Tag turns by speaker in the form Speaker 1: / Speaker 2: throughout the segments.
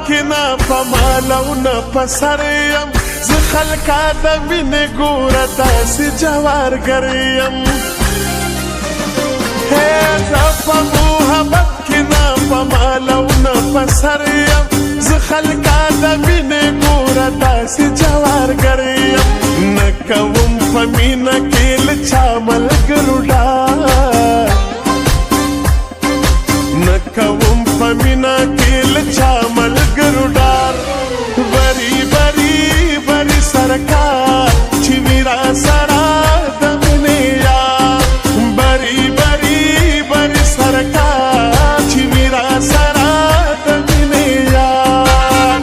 Speaker 1: کنا پمالو نه پسریم ز خلکا د مینې ګوره داسې جوارګریم هې زه په محبت کنا پمالو نه پسریم ز خلکا د مینې ګوره داسې جوارګریم نه کوم په مینه کې له چا ملګرو ډار نه کوم په مینه کې له چا ملګرو ډار بری بری بری سرکار چې میرا سره د مینې یار بری بری بری سرکار چې میرا سره د مینې یار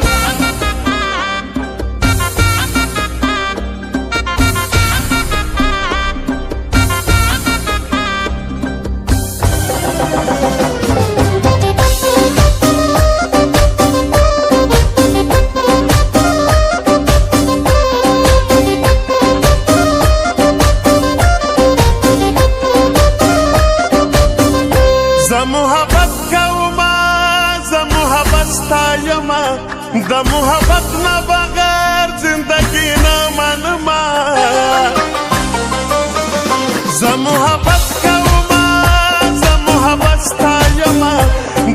Speaker 1: د محبت نه بغیر زندگی نه منما زه محبت کوما زه محبت ستایما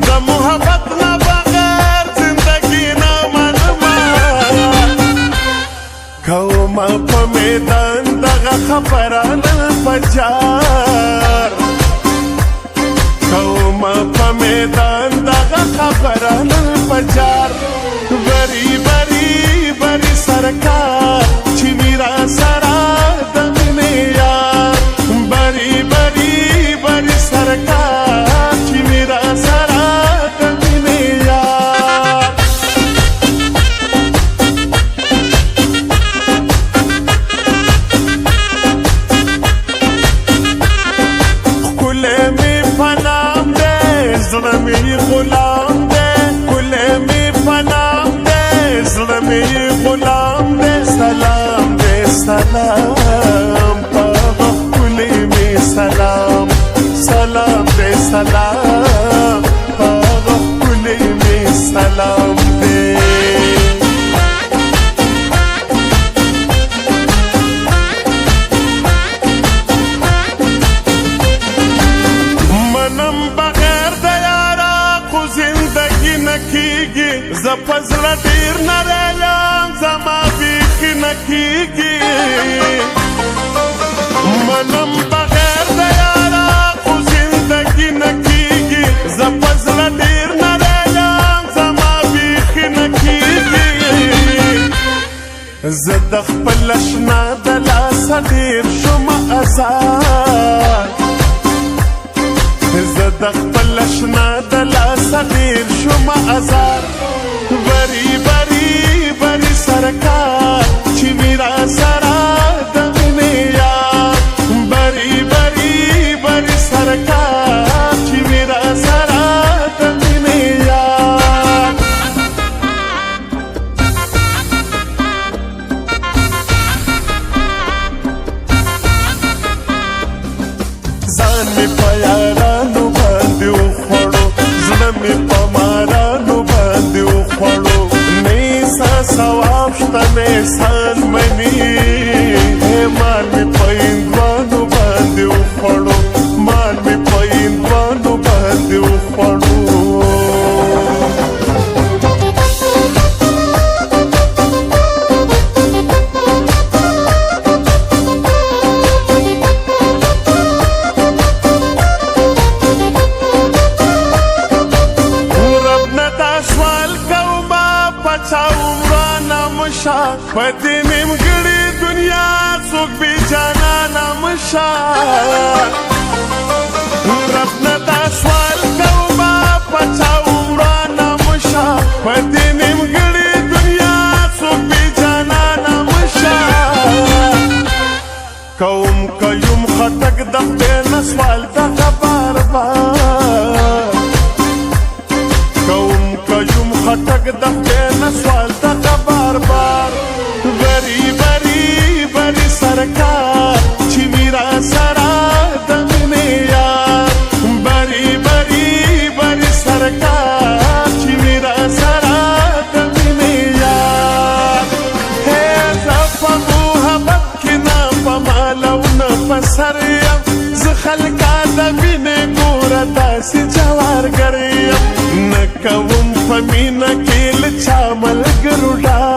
Speaker 1: د محبت نه بغیر زندگی نه منما کوما په میدان دغه خبرانه پجار کوما په میدان دغه خبرانه پجار بری بری بری سرکار چې میرا سره د مینې یار بری بری بری سرکار چې میرا سره د مینې یار ښکلی مې په نام دی زړه مې غلام دی ښکلی مې په نام زړه مې غلام دی سلام دی سلام پاغه ښکلی مې سلام سلام دی سلام پاغه ښکلی مې سلام دی منم بغیر د یاره خو زندګي نه کیږي زه په زړه ډېر نری یم زما بیخي نه کیږي منم بغیر د یاره خو زندګي نه کیږي زه په زړه ډېر نری یم زما بیخي نه کیږي زه د خپل اشنا د لاسه ډېر شوم ازاد زه د خپل اشنا د لاسه ډېر شوم ازاد بری بری بری سرکار چې میرا سره د مینې یار بری بری بری سرکار چې میرا سره د مینې یار ځان مې په یارانو باندې وخوړو زړه مې په مارانو باندې وخوړو ثواب شته احسان مني مال مې په هندوانو باندې وخوړو مال مې په هندوانو باندې وخوړو رب نه دا سوال کومه پچاو په دې نیمګړې دنیا څوک بې جانانه مشه رب نه دا سوال کومه په چا ورانه مشه په دې نیمګړې دنیا څوک بې جانانه مشه کوم که یم خټک د خدای نه سوال دغه پرګدم چې نسوال ته بار بار بری بری بری سرکار چې میرا سره د مینې یار بری بری بری سرکار چې میرا سره د مینې یار هې زه په محبت کې نه په مال او نه په سر یم زه خلکا د مینې ګوره داسې جوارګر یم نه کوم په مینه کې له چا ملګرو ډار